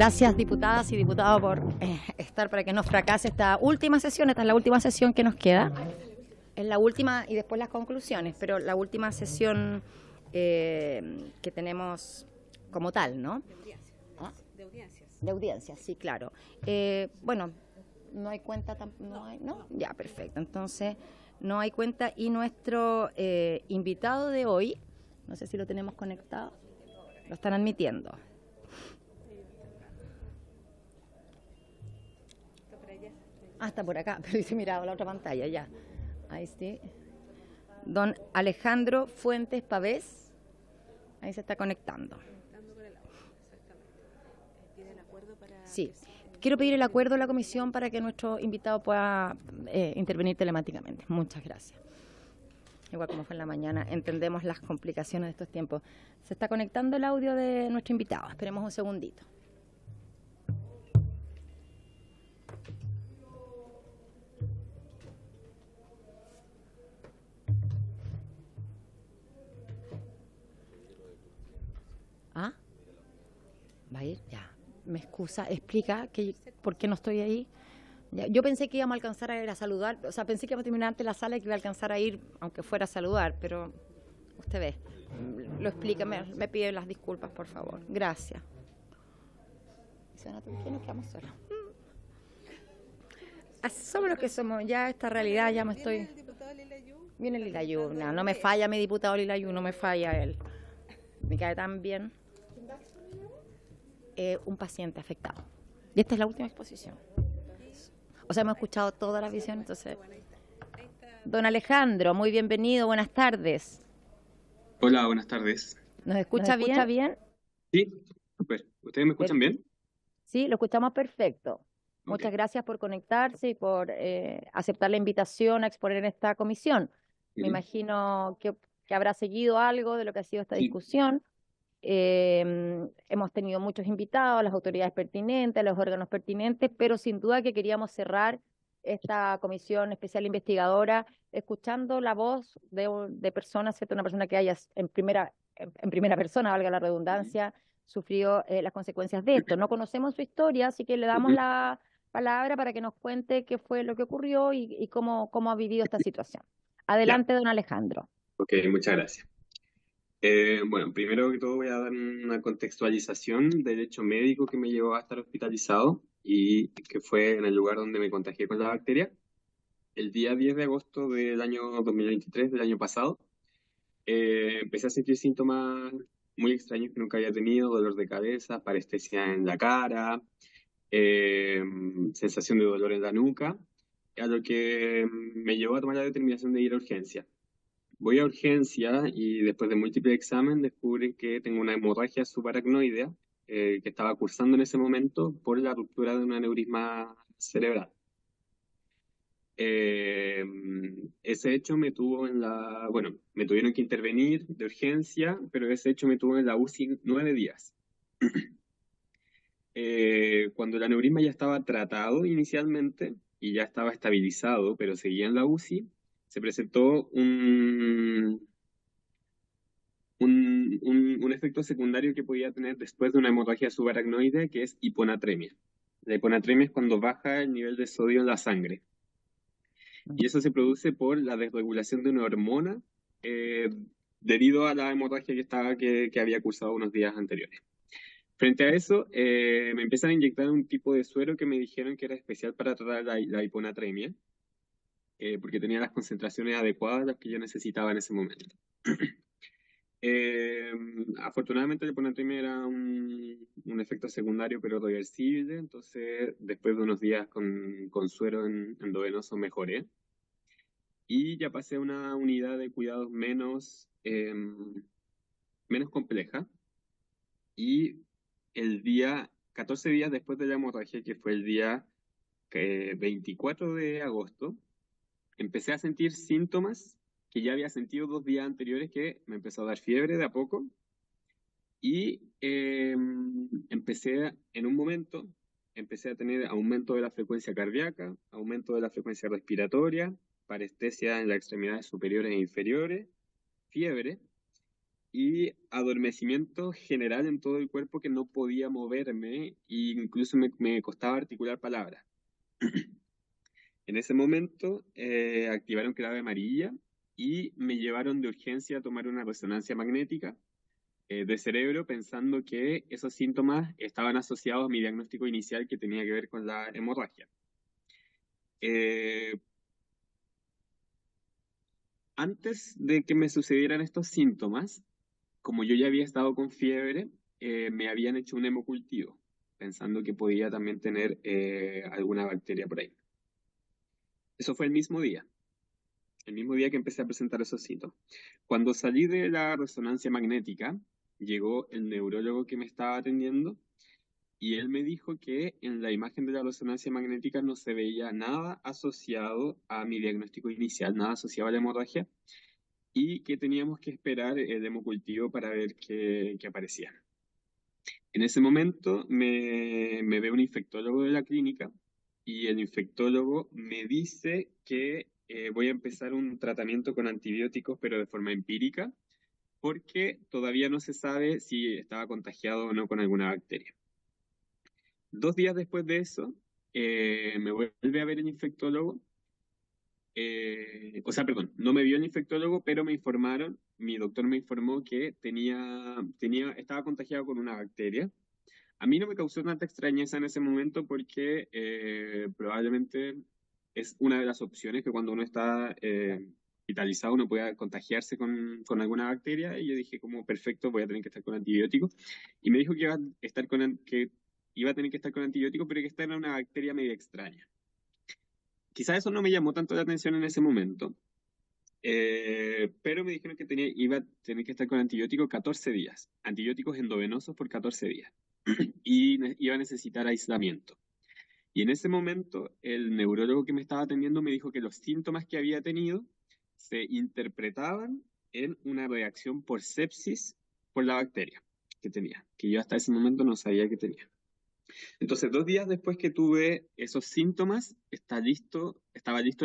gracias diputadas y diputados por estar para que no fracase esta última sesión. Esta es la última sesión que nos queda. Es la última y después las conclusiones, pero la última sesión que tenemos como tal, ¿no? De audiencias. ¿Ah? De audiencias. De audiencias, sí, claro. Bueno, no hay cuenta, ¿no? Ya, perfecto. Entonces, no hay cuenta y nuestro invitado de hoy, no sé si lo tenemos conectado, lo están admitiendo. Está por acá, pero hice mirado la otra pantalla, ya. Ahí sí. Don Alejandro Fuentes Pavés, ahí se está conectando. Sí, quiero pedir el acuerdo de la comisión para que nuestro invitado pueda intervenir telemáticamente. Muchas gracias. Igual como fue en la mañana, entendemos las complicaciones de estos tiempos. Se está conectando el audio de nuestro invitado. Esperemos un segundito. ¿Ah? ¿Va a ir? Ya. Me excusa, explica por qué no estoy ahí. Ya, yo pensé que íbamos a alcanzar a ir a saludar, o sea, pensé que íbamos a terminar antes la sala y que iba a alcanzar a ir, aunque fuera a saludar, pero usted ve, lo explica, me pide las disculpas, por favor. Gracias. ¿Se van a Turquía? Nos quedamos solos. Somos los que somos, ya esta realidad ya me estoy... Viene Lilayú, no me falla mi diputado Lilayú, no me falla él. Me cae tan bien. Un paciente afectado. Y esta es la última exposición. O sea, hemos escuchado toda la visión, entonces... Don Alejandro, muy bienvenido, buenas tardes. Hola, buenas tardes. ¿Nos escucha bien? Sí, super. ¿Ustedes me escuchan bien? Sí, lo escuchamos perfecto. Ok. Muchas gracias por conectarse y por aceptar la invitación a exponer en esta comisión. Me imagino que habrá seguido algo de lo que ha sido esta Sí. discusión. Hemos tenido muchos invitados, las autoridades pertinentes, los órganos pertinentes, pero sin duda que queríamos cerrar esta comisión especial investigadora escuchando la voz de personas, ¿cierto? Una persona que haya en primera persona, valga la redundancia, sufrido las consecuencias de esto. No conocemos su historia, así que le damos la palabra para que nos cuente qué fue lo que ocurrió y cómo ha vivido esta situación. Adelante, don Alejandro. Ok, muchas gracias. Bueno, primero que todo voy a dar una contextualización del hecho médico que me llevó a estar hospitalizado y que fue en el lugar donde me contagié con la bacteria. El día 10 de agosto del año 2023, del año pasado, empecé a sentir síntomas muy extraños que nunca había tenido: dolor de cabeza, parestesia en la cara, sensación de dolor en la nuca, a lo que me llevó a tomar la determinación de ir a urgencia. Voy a urgencia y después de múltiples exámenes descubren que tengo una hemorragia subaracnoidea que estaba cursando en ese momento por la ruptura de un aneurisma cerebral. Ese hecho me tuvo me tuvieron que intervenir de urgencia, pero ese hecho me tuvo en la UCI 9 días. Cuando el aneurisma ya estaba tratado inicialmente y ya estaba estabilizado, pero seguía en la UCI, se presentó un efecto secundario que podía tener después de una hemorragia subaracnoide, que es hiponatremia. La hiponatremia es cuando baja el nivel de sodio en la sangre. Y eso se produce por la desregulación de una hormona debido a la hemorragia que había cursado unos días anteriores. Frente a eso, me empiezan a inyectar un tipo de suero que me dijeron que era especial para tratar la hiponatremia, porque tenía las concentraciones adecuadas, las que yo necesitaba en ese momento. Afortunadamente la hiponatremia era un efecto secundario pero reversible, entonces después de unos días con suero endovenoso mejoré y ya pasé a una unidad de cuidados menos compleja. Y el día 14 días después de la hemorragia, que fue el día 24 de agosto, empecé a sentir síntomas que ya había sentido 2 días anteriores, que me empezó a dar fiebre de a poco y en un momento empecé a tener aumento de la frecuencia cardíaca, aumento de la frecuencia respiratoria, parestesia en las extremidades superiores e inferiores, fiebre, y adormecimiento general en todo el cuerpo que no podía moverme e incluso me costaba articular palabras. En ese momento activaron clave amarilla y me llevaron de urgencia a tomar una resonancia magnética de cerebro pensando que esos síntomas estaban asociados a mi diagnóstico inicial que tenía que ver con la hemorragia. Eh, Antes de que me sucedieran estos síntomas, como yo ya había estado con fiebre, me habían hecho un hemocultivo, pensando que podía también tener alguna bacteria por ahí. Eso fue el mismo día que empecé a presentar esos síntomas. Cuando salí de la resonancia magnética, llegó el neurólogo que me estaba atendiendo y él me dijo que en la imagen de la resonancia magnética no se veía nada asociado a mi diagnóstico inicial, nada asociado a la hemorragia, y que teníamos que esperar el hemocultivo para ver qué aparecía. En ese momento me ve un infectólogo de la clínica y el infectólogo me dice que voy a empezar un tratamiento con antibióticos, pero de forma empírica, porque todavía no se sabe si estaba contagiado o no con alguna bacteria. 2 días después de eso, me vuelve a ver el infectólogo. O sea, perdón, no me vio el infectólogo, pero me informaron, mi doctor me informó que estaba contagiado con una bacteria. A mí no me causó tanta extrañeza en ese momento porque probablemente es una de las opciones que cuando uno está hospitalizado uno pueda contagiarse con alguna bacteria. Y yo dije como, perfecto, voy a tener que estar con antibióticos. Y me dijo que que iba a tener que estar con antibióticos, pero que esta era una bacteria medio extraña. Quizás eso no me llamó tanto la atención en ese momento, pero me dijeron que iba a tener que estar con antibióticos 14 días, antibióticos endovenosos por 14 días, y iba a necesitar aislamiento. Y en ese momento, el neurólogo que me estaba atendiendo me dijo que los síntomas que había tenido se interpretaban en una reacción por sepsis por la bacteria que tenía, que yo hasta ese momento no sabía que tenía. Entonces, 2 días después que tuve esos síntomas, estaba listo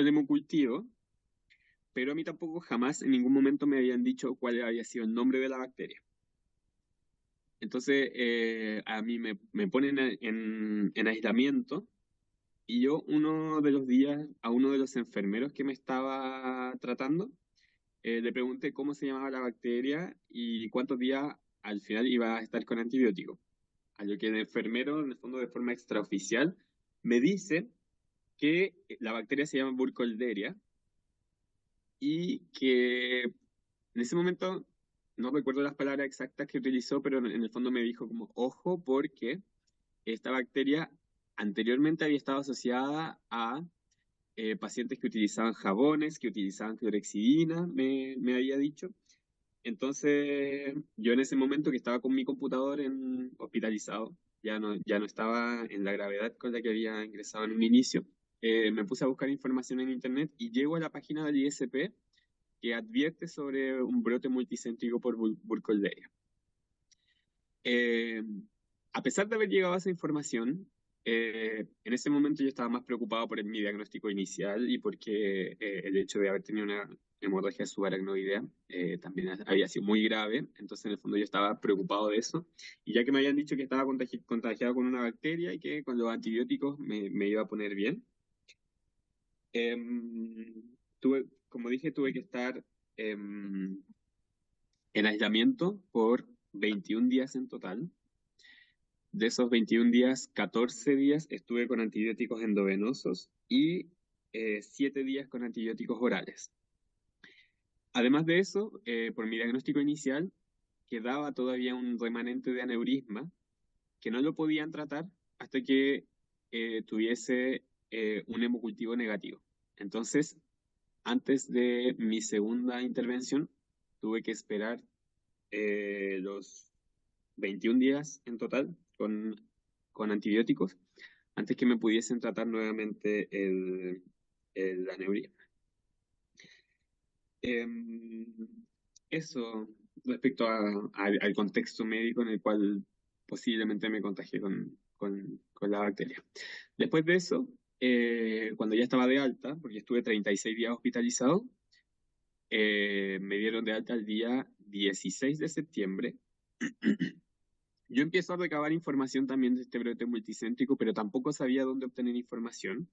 el hemocultivo, pero a mí tampoco jamás en ningún momento me habían dicho cuál había sido el nombre de la bacteria. Entonces, a mí me ponen en aislamiento y yo uno de los días a uno de los enfermeros que me estaba tratando, le pregunté cómo se llamaba la bacteria y cuántos días al final iba a estar con antibiótico. A lo que el enfermero, en el fondo de forma extraoficial, me dice que la bacteria se llama Burkholderia y que en ese momento no recuerdo las palabras exactas que utilizó, pero en el fondo me dijo como, ojo, porque esta bacteria anteriormente había estado asociada a pacientes que utilizaban jabones, que utilizaban clorexidina, me había dicho. Entonces, yo en ese momento que estaba con mi computador hospitalizado, ya no estaba en la gravedad con la que había ingresado en un inicio, me puse a buscar información en internet y llego a la página del ISP que advierte sobre un brote multicéntrico por Burkholderia. Eh, a pesar de haber llegado a esa información, en ese momento yo estaba más preocupado por mi diagnóstico inicial y porque el hecho de haber tenido una hemorragia subaracnoidea también había sido muy grave. Entonces, en el fondo, yo estaba preocupado de eso. Y ya que me habían dicho que estaba contagiado con una bacteria y que con los antibióticos me iba a poner bien, como dije, tuve que estar en aislamiento por 21 días en total. De esos 21 días, 14 días estuve con antibióticos endovenosos y 7 días con antibióticos orales. Además de eso, por mi diagnóstico inicial, quedaba todavía un remanente de aneurisma que no lo podían tratar hasta que tuviese un hemocultivo negativo. Entonces, antes de mi segunda intervención, tuve que esperar los 21 días en total con antibióticos antes que me pudiesen tratar nuevamente el aneurisma. Eso respecto al contexto médico en el cual posiblemente me contagié con la bacteria. Después de eso, cuando ya estaba de alta, porque estuve 36 días hospitalizado, me dieron de alta el día 16 de septiembre, yo empiezo a recabar información también de este brote multicéntrico, pero tampoco sabía dónde obtener información.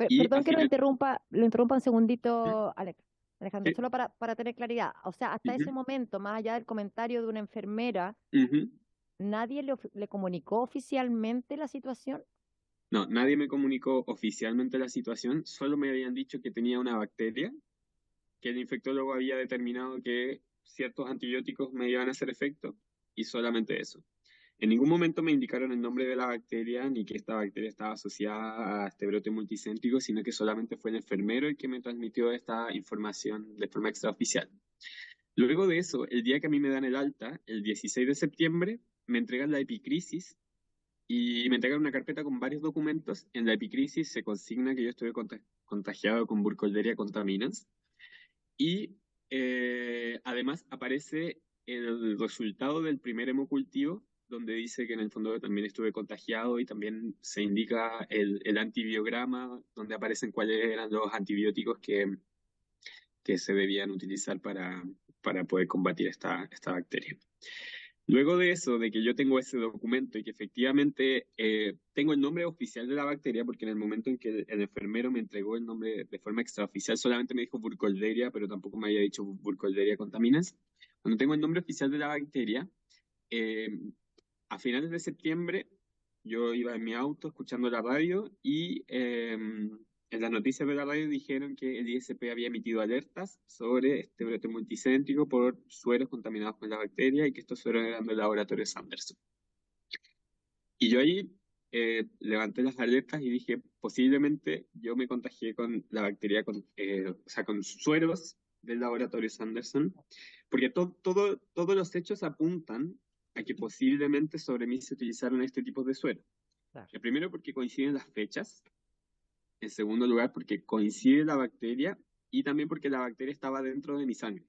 Y Perdón al que final, lo interrumpa un segundito, Alejandro, sí, solo para tener claridad. O sea, hasta ese ujú, momento, más allá del comentario de una enfermera, ujú. ¿nadie le comunicó oficialmente la situación? No, nadie me comunicó oficialmente la situación, solo me habían dicho que tenía una bacteria, que el infectólogo había determinado que ciertos antibióticos me iban a hacer efecto, y solamente eso. En ningún momento me indicaron el nombre de la bacteria ni que esta bacteria estaba asociada a este brote multicéntrico, sino que solamente fue el enfermero el que me transmitió esta información de forma extraoficial. Luego de eso, el día que a mí me dan el alta, el 16 de septiembre, me entregan la epicrisis y me entregan una carpeta con varios documentos. En la epicrisis se consigna que yo estuve contagiado con Burkholderia contaminans y además aparece el resultado del primer hemocultivo, donde dice que en el fondo también estuve contagiado y también se indica el antibiograma, donde aparecen cuáles eran los antibióticos que se debían utilizar para poder combatir esta bacteria. Luego de eso, de que yo tengo ese documento y que efectivamente tengo el nombre oficial de la bacteria, porque en el momento en que el enfermero me entregó el nombre de forma extraoficial, solamente me dijo Burkholderia, pero tampoco me había dicho Burkholderia contaminans. Cuando tengo el nombre oficial de la bacteria, eh, a finales de septiembre yo iba en mi auto escuchando la radio y en las noticias de la radio dijeron que el ISP había emitido alertas sobre este brote multicéntrico por sueros contaminados con la bacteria y que estos sueros eran del laboratorio Sanderson. Y yo ahí levanté las alertas y dije, posiblemente yo me contagié con la bacteria, o sea, con sueros del laboratorio Sanderson, porque todos los hechos apuntan a que posiblemente sobre mí se utilizaron este tipo de suero. Claro. El primero porque coinciden las fechas, en segundo lugar porque coincide la bacteria y también porque la bacteria estaba dentro de mi sangre,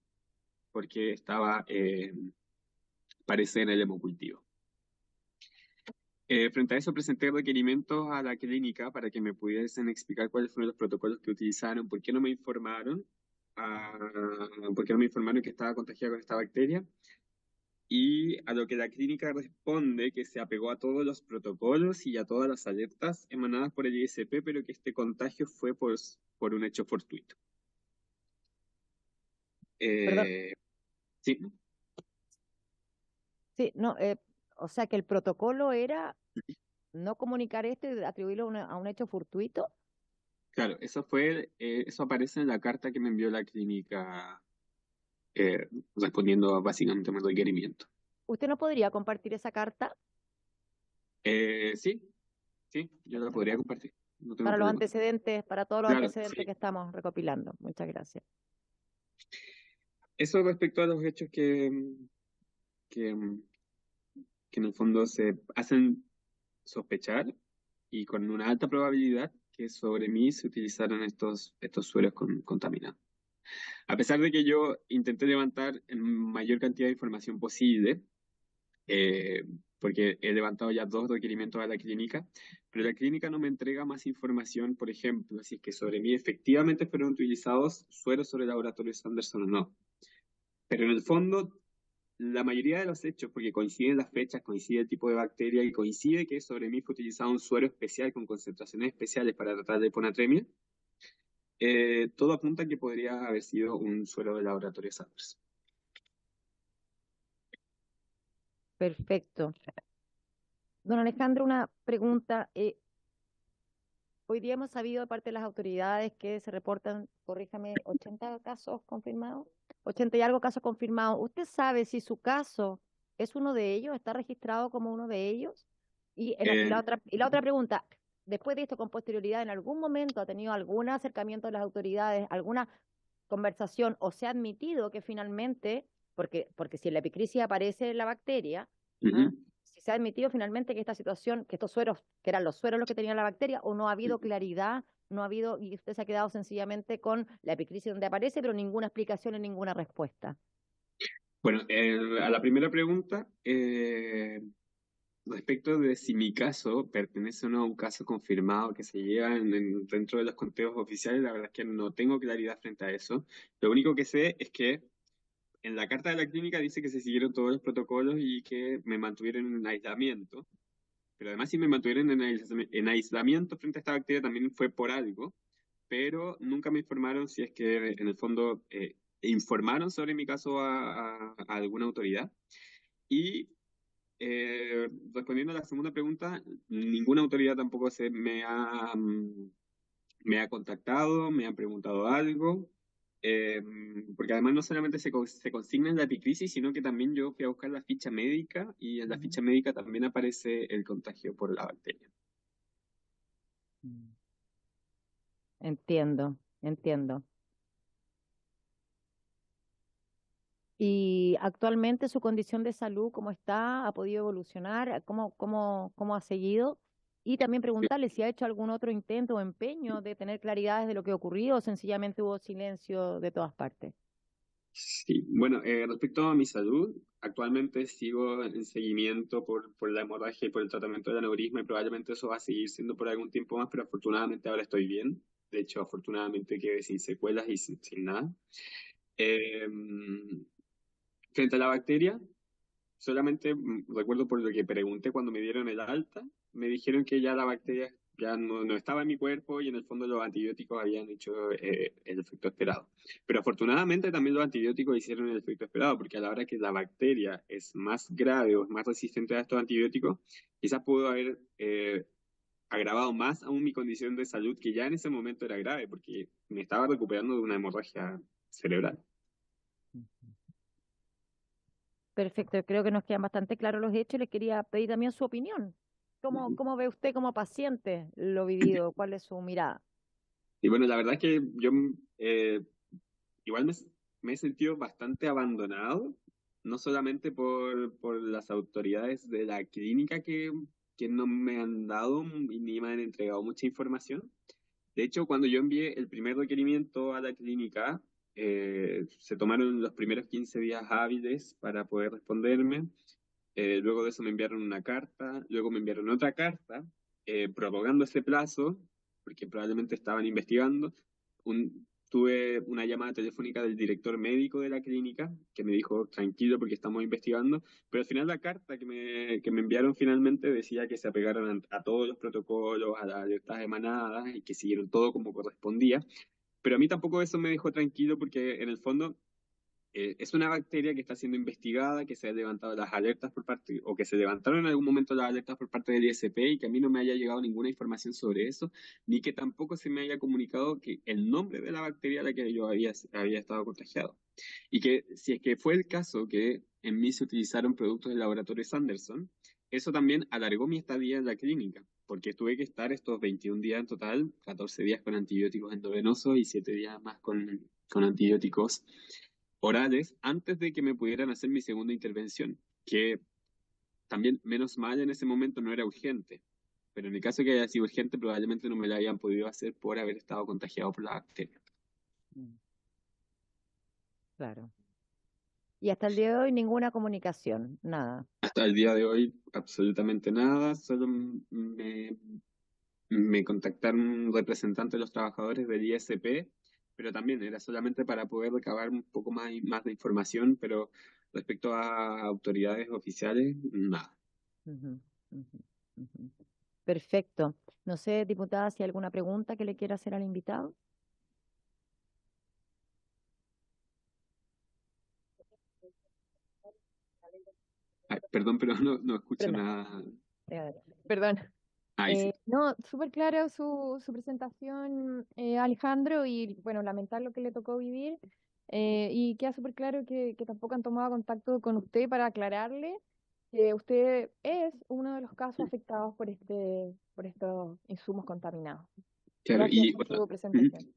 porque estaba, parece en el hemocultivo. Frente a eso presenté requerimientos a la clínica para que me pudiesen explicar cuáles fueron los protocolos que utilizaron, por qué no me informaron, ah, por qué no me informaron que estaba contagiada con esta bacteria, y a lo que la clínica responde que se apegó a todos los protocolos y a todas las alertas emanadas por el ISP, pero que este contagio fue por un hecho fortuito. Perdón, Sí, sí, no, o sea que el protocolo era no comunicar esto y atribuirlo a, a un hecho fortuito. claro, eso aparece en la carta que me envió la clínica respondiendo básicamente a mi requerimiento. ¿Usted no podría compartir esa carta? Sí, sí, yo la Muchas podría gracias. compartir, no tengo Para los problema. antecedentes, para todos los Claro, antecedentes sí. que estamos recopilando. Muchas gracias. Eso respecto a los hechos que, que en el fondo se hacen sospechar y con una alta probabilidad que sobre mí se utilizaron estos suelos contaminados. A pesar de que yo intenté levantar en mayor cantidad de información posible, eh, porque he levantado ya dos requerimientos a la clínica, pero la clínica no me entrega más información, por ejemplo, si es que sobre mí efectivamente fueron utilizados sueros sobre el laboratorio Sanderson o no. Pero en el fondo, la mayoría de los hechos, porque coinciden las fechas, coincide el tipo de bacteria y coincide que sobre mí fue utilizado un suero especial con concentraciones especiales para tratar de hiponatremia, todo apunta a que podría haber sido un suero del laboratorio Sanderson. Perfecto. Don Alejandro, una pregunta. Hoy día hemos sabido de parte de las autoridades que se reportan, corríjame, 80 casos confirmados, 80 y algo casos confirmados. ¿Usted sabe si su caso es uno de ellos, está registrado como uno de ellos? Eh, Y la otra pregunta, después de esto, con posterioridad, ¿en algún momento ha tenido algún acercamiento de las autoridades, alguna conversación o se ha admitido que finalmente, porque si en la epicrisis aparece la bacteria, ¿ah? ujú. Si se ha admitido finalmente que esta situación, que estos sueros, que eran los sueros los que tenían la bacteria, o no ha habido claridad, no ha habido, y usted se ha quedado sencillamente con la epicrisis donde aparece, pero ninguna explicación y ninguna respuesta. Bueno, a la primera pregunta, respecto de si mi caso pertenece o no a un caso confirmado que se lleva dentro de los conteos oficiales, la verdad es que no tengo claridad frente a eso. Lo único que sé es que en la carta de la clínica dice que se siguieron todos los protocolos y que me mantuvieron en aislamiento, pero además si me mantuvieron en aislamiento frente a esta bacteria también fue por algo, pero nunca me informaron si es que en el fondo informaron sobre mi caso a alguna autoridad. Y respondiendo a la segunda pregunta, ninguna autoridad tampoco me ha contactado, me han preguntado algo, eh, porque además no solamente se consigna en la epicrisis, sino que también yo fui a buscar la ficha médica y en la Ujú. ficha médica también aparece el contagio por la bacteria. Mm. Entiendo, entiendo. Y actualmente su condición de salud, ¿cómo está? ¿Ha podido evolucionar? ¿Cómo ha seguido? Y también preguntarle si ha hecho algún otro intento o empeño de tener claridades de lo que ocurrió o sencillamente hubo silencio de todas partes. Sí, bueno, respecto a mi salud, actualmente sigo en seguimiento por la hemorragia y por el tratamiento del aneurisma y probablemente eso va a seguir siendo por algún tiempo más, pero afortunadamente ahora estoy bien. De hecho, afortunadamente quedé sin secuelas y sin nada. Eh, Frente a la bacteria, solamente recuerdo por lo que pregunté cuando me dieron el alta, me dijeron que ya la bacteria ya no estaba en mi cuerpo y en el fondo los antibióticos habían hecho el efecto esperado. Pero afortunadamente también los antibióticos hicieron el efecto esperado, porque a la hora que la bacteria es más grave o es más resistente a estos antibióticos, quizás pudo haber agravado más aún mi condición de salud, que ya en ese momento era grave, porque me estaba recuperando de una hemorragia cerebral. Perfecto, creo que nos quedan bastante claros los hechos. Le quería pedir también su opinión. ¿Cómo ve usted como paciente lo vivido? ¿Cuál es su mirada? Y bueno, la verdad es que yo eh, igual me he sentido bastante abandonado, no solamente por las autoridades de la clínica que no me han dado ni me han entregado mucha información. De hecho, cuando yo envié el primer requerimiento a la clínica, se tomaron los primeros 15 días hábiles para poder responderme. Luego de eso me enviaron una carta, luego me enviaron otra carta prorrogando ese plazo, porque probablemente estaban investigando. Tuve una llamada telefónica del director médico de la clínica que me dijo tranquilo porque estamos investigando, pero al final la carta que me enviaron finalmente decía que se apegaron a todos los protocolos, a las alertas emanadas y que siguieron todo como correspondía. Pero a mí tampoco eso me dejó tranquilo porque en el fondo es una bacteria que está siendo investigada, que se han levantado las alertas por parte, o que se levantaron en algún momento las alertas por parte del ISP y que a mí no me haya llegado ninguna información sobre eso, ni que tampoco se me haya comunicado que el nombre de la bacteria a la que yo había estado contagiado. Y que si es que fue el caso que en mí se utilizaron productos del laboratorio Sanderson, eso también alargó mi estadía en la clínica, porque tuve que estar estos 21 días en total, 14 días con antibióticos endovenosos y 7 días más con antibióticos orales antes de que me pudieran hacer mi segunda intervención, que también, menos mal, en ese momento no era urgente, pero en el caso que haya sido urgente, probablemente no me la habían podido hacer por haber estado contagiado por la bacteria. Mm. Claro. Y hasta el día de hoy ninguna comunicación, nada. Hasta el día de hoy, absolutamente nada, solo me contactaron representantes de los trabajadores del ISP, pero también era solamente para poder recabar un poco más de información, pero respecto a autoridades oficiales, nada. Ujú, ujú, ujú. Perfecto. No sé, diputada, si hay alguna pregunta que le quiera hacer al invitado. Ay, perdón, pero no escucho Perdón. nada. Perdón. Ay, sí. No, súper clara su presentación, Alejandro, y bueno, lamentar lo que le tocó vivir. Y queda súper claro que tampoco han tomado contacto con usted para aclararle que usted es uno de los casos afectados por estos insumos contaminados. Claro, Gracias y por bueno, su ujú. presentación.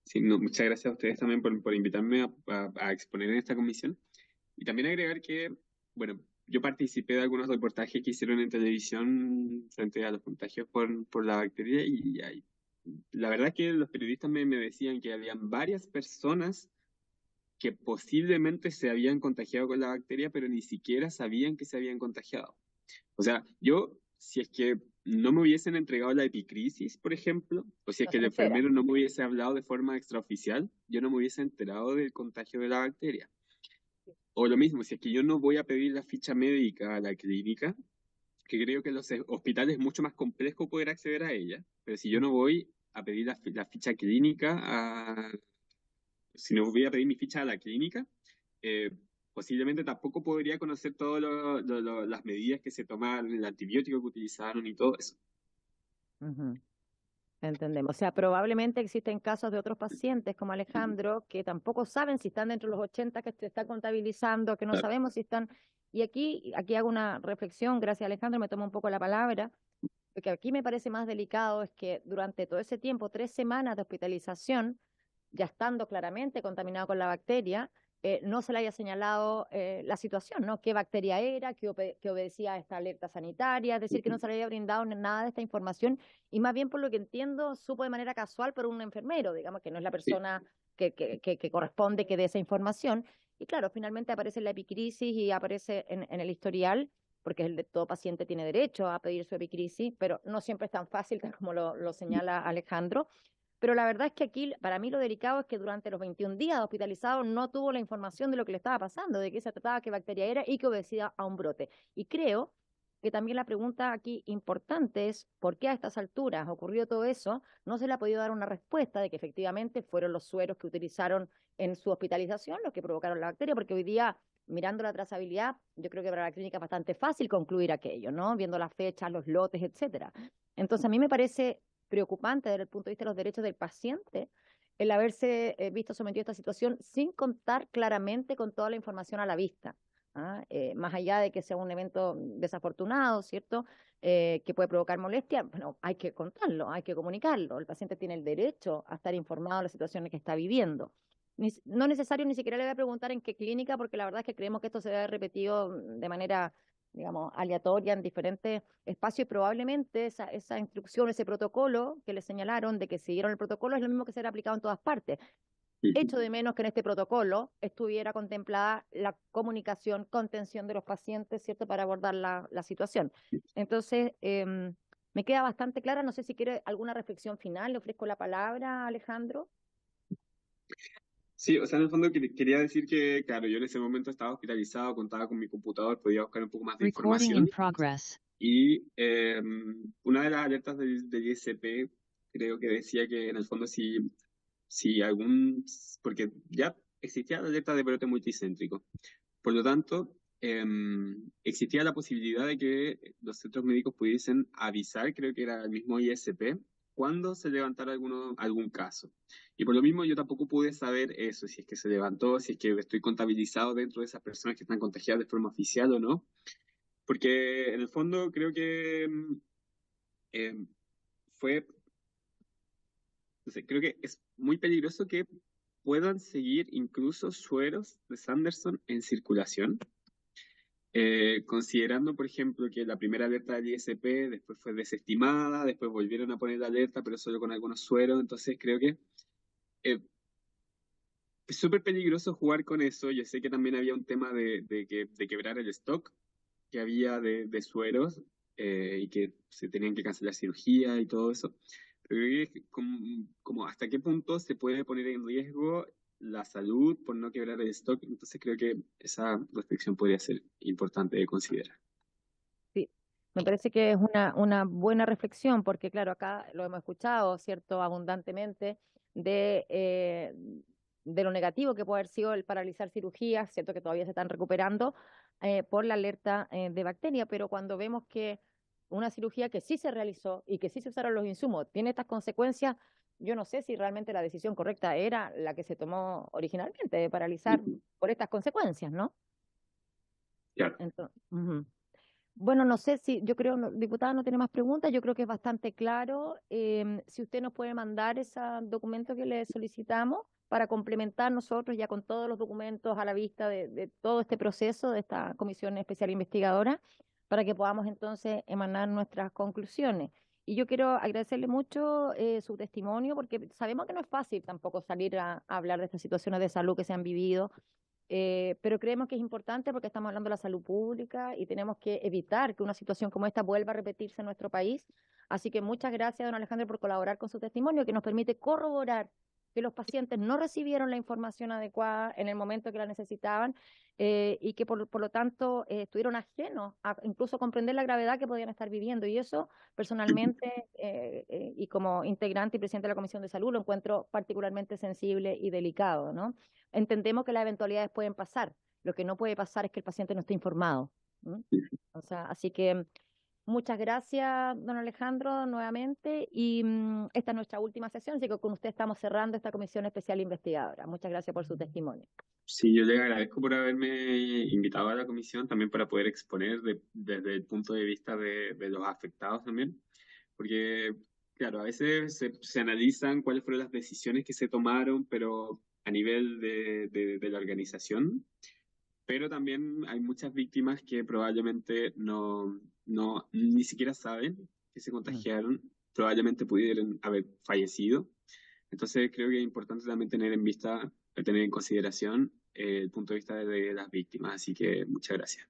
Sí, no, muchas gracias a ustedes también por invitarme a exponer en esta comisión. Y también agregar que, bueno, yo participé de algunos reportajes que hicieron en televisión frente a los contagios por la bacteria la verdad es que los periodistas me decían que habían varias personas que posiblemente se habían contagiado con la bacteria, pero ni siquiera sabían que se habían contagiado. O sea, yo, si es que no me hubiesen entregado la epicrisis, por ejemplo, o si es No que se el entera. enfermero no me hubiese hablado de forma extraoficial, yo no me hubiese enterado del contagio de la bacteria. o lo mismo, si es que yo no voy a pedir la ficha médica a la clínica, que creo que en los hospitales es mucho más complejo poder acceder a ella, pero si yo no voy a pedir la ficha clínica, si no voy a pedir mi ficha a la clínica, eh, posiblemente tampoco podría conocer todas las medidas que se tomaron, el antibiótico que utilizaron y todo eso. Ujú. Entendemos. O sea, probablemente existen casos de otros pacientes como Alejandro que tampoco saben si están dentro de los 80 que se está contabilizando, que no Claro. sabemos si están. Y aquí hago una reflexión, gracias Alejandro, me tomo un poco la palabra. Lo que aquí me parece más delicado es que durante todo ese tiempo, 3 semanas de hospitalización, ya estando claramente contaminado con la bacteria, no se le haya señalado la situación, ¿no? ¿Qué bacteria era? ¿Qué obedecía a esta alerta sanitaria? Es decir, que no se le haya brindado nada de esta información y más bien, por lo que entiendo, supo de manera casual por un enfermero, digamos, que no es la Sí. persona que corresponde que dé esa información. Y claro, finalmente aparece en la epicrisis y aparece en el historial porque todo paciente tiene derecho a pedir su epicrisis, pero no siempre es tan fácil como lo señala Alejandro. Pero la verdad es que aquí, para mí, lo delicado es que durante los 21 días hospitalizado no tuvo la información de lo que le estaba pasando, de qué se trataba, qué bacteria era y que obedecía a un brote. Y creo que también la pregunta aquí importante es por qué a estas alturas ocurrió todo eso, no se le ha podido dar una respuesta de que efectivamente fueron los sueros que utilizaron en su hospitalización los que provocaron la bacteria, porque hoy día mirando la trazabilidad, yo creo que para la clínica es bastante fácil concluir aquello, ¿no? Viendo las fechas, los lotes, etcétera. Entonces, a mí me parece preocupante desde el punto de vista de los derechos del paciente el haberse visto sometido a esta situación sin contar claramente con toda la información a la vista. ¿Ah? Más allá de que sea un evento desafortunado, ¿cierto? Que puede provocar molestia, bueno, hay que contarlo, hay que comunicarlo. El paciente tiene el derecho a estar informado de las situaciones que está viviendo. No necesario, ni siquiera le voy a preguntar en qué clínica, porque la verdad es que creemos que esto se debe haber repetido de manera, digamos, aleatoria en diferentes espacios y probablemente esa instrucción, ese protocolo que le señalaron de que siguieron el protocolo es lo mismo que será aplicado en todas partes. Echo de menos que en este protocolo estuviera contemplada la comunicación, contención de los pacientes, ¿cierto?, para abordar la situación. Entonces, me queda bastante clara, no sé si quiere alguna reflexión final, le ofrezco la palabra a Alejandro. Sí, o sea, en el fondo quería decir que, claro, yo en ese momento estaba hospitalizado, contaba con mi computador, podía buscar un poco más de Recording in información. progress. Y una de las alertas del ISP creo que decía que en el fondo si porque ya existía la alerta de brote multicéntrico. Por lo tanto, existía la posibilidad de que los centros médicos pudiesen avisar, creo que era el mismo ISP, cuando se levantara algún caso. Y por lo mismo yo tampoco pude saber eso, si es que se levantó, si es que estoy contabilizado dentro de esas personas que están contagiadas de forma oficial o no. Porque en el fondo creo que eh, fue, no sé, creo que es muy peligroso que puedan seguir incluso sueros de Sanderson en circulación. Considerando, por ejemplo, que la primera alerta del ISP después fue desestimada, después volvieron a poner la alerta, pero solo con algunos sueros, entonces creo que eh, es súper peligroso jugar con eso. Yo sé que también había un tema de quebrar el stock que había de sueros y que se tenían que cancelar cirugía y todo eso. Pero creo que como hasta qué punto se puede poner en riesgo la salud por no quebrar el stock, entonces creo que esa restricción podría ser importante de considerar. Sí, me parece que es una buena reflexión, porque claro, acá lo hemos escuchado, ¿cierto?, abundantemente de lo negativo que puede haber sido el paralizar cirugías, ¿cierto?, que todavía se están recuperando por la alerta de bacteria, pero cuando vemos que una cirugía que sí se realizó y que sí se usaron los insumos tiene estas consecuencias, yo no sé si realmente la decisión correcta era la que se tomó originalmente, de paralizar por estas consecuencias, ¿no? Claro. Entonces, bueno, no sé si, yo creo, diputada no tiene más preguntas, yo creo que es bastante claro. Si usted nos puede mandar ese documento que le solicitamos para complementar nosotros ya con todos los documentos a la vista de todo este proceso de esta comisión especial investigadora, para que podamos entonces emanar nuestras conclusiones. Y yo quiero agradecerle mucho su testimonio, porque sabemos que no es fácil tampoco salir a hablar de estas situaciones de salud que se han vivido, pero creemos que es importante porque estamos hablando de la salud pública y tenemos que evitar que una situación como esta vuelva a repetirse en nuestro país. Así que muchas gracias, don Alejandro, por colaborar con su testimonio, que nos permite corroborar que los pacientes no recibieron la información adecuada en el momento que la necesitaban, y que por lo tanto estuvieron ajenos a incluso comprender la gravedad que podían estar viviendo. Y eso personalmente, y como integrante y presidente de la Comisión de Salud, lo encuentro particularmente sensible y delicado, ¿no? Entendemos que las eventualidades pueden pasar. Lo que no puede pasar es que el paciente no esté informado. O sea, así que muchas gracias, don Alejandro, nuevamente. Y esta es nuestra última sesión, así que con usted estamos cerrando esta comisión especial investigadora. Muchas gracias por su testimonio. Sí, yo le agradezco por haberme invitado a la comisión también para poder exponer desde el punto de vista de los afectados también, porque, claro, a veces se analizan cuáles fueron las decisiones que se tomaron, pero a nivel de la organización, pero también hay muchas víctimas que probablemente ni siquiera saben que se contagiaron, probablemente pudieron haber fallecido. Entonces creo que es importante también tener en consideración el punto de vista de las víctimas. Así que muchas gracias.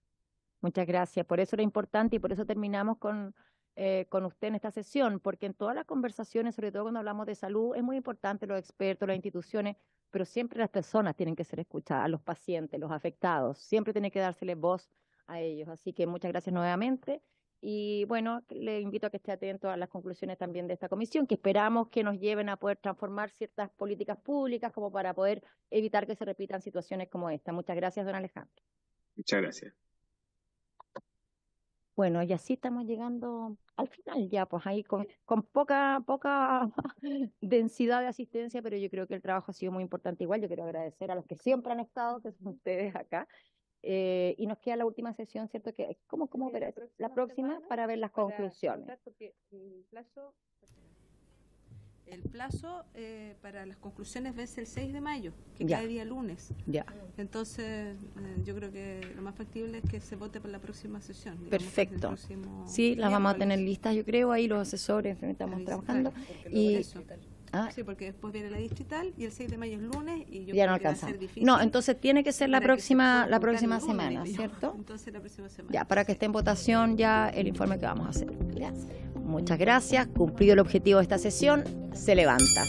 Muchas gracias. Por eso era importante y por eso terminamos con usted en esta sesión, porque en todas las conversaciones, sobre todo cuando hablamos de salud, es muy importante los expertos, las instituciones, pero siempre las personas tienen que ser escuchadas, los pacientes, los afectados, siempre tiene que dársele voz a ellos. Así que muchas gracias nuevamente. Y bueno, le invito a que esté atento a las conclusiones también de esta comisión, que esperamos que nos lleven a poder transformar ciertas políticas públicas como para poder evitar que se repitan situaciones como esta. Muchas gracias, don Alejandro. Muchas gracias. Bueno, y así estamos llegando al final ya, pues ahí con poca densidad de asistencia, pero yo creo que el trabajo ha sido muy importante igual. Yo quiero agradecer a los que siempre han estado, que son ustedes acá. Y nos queda la última sesión, ¿cierto? ¿Cómo ver la próxima para ver las conclusiones? El plazo para las conclusiones vence el 6 de mayo, que cae día lunes. Ya. Entonces, yo creo que lo más factible es que se vote para la próxima sesión. Perfecto. Sí, las vamos a tener listas, yo creo, ahí los asesores estamos trabajando. Sí, porque después viene la distrital y el 6 de mayo es lunes y yo ya creo no que va a alcanzamos. ser difícil. No, entonces tiene que ser la próxima lunes, semana, ¿cierto? Entonces la próxima semana. Ya, para que esté en votación ya el informe que vamos a hacer. ¿Ya? Muchas gracias. Cumplido el objetivo de esta sesión, se levanta.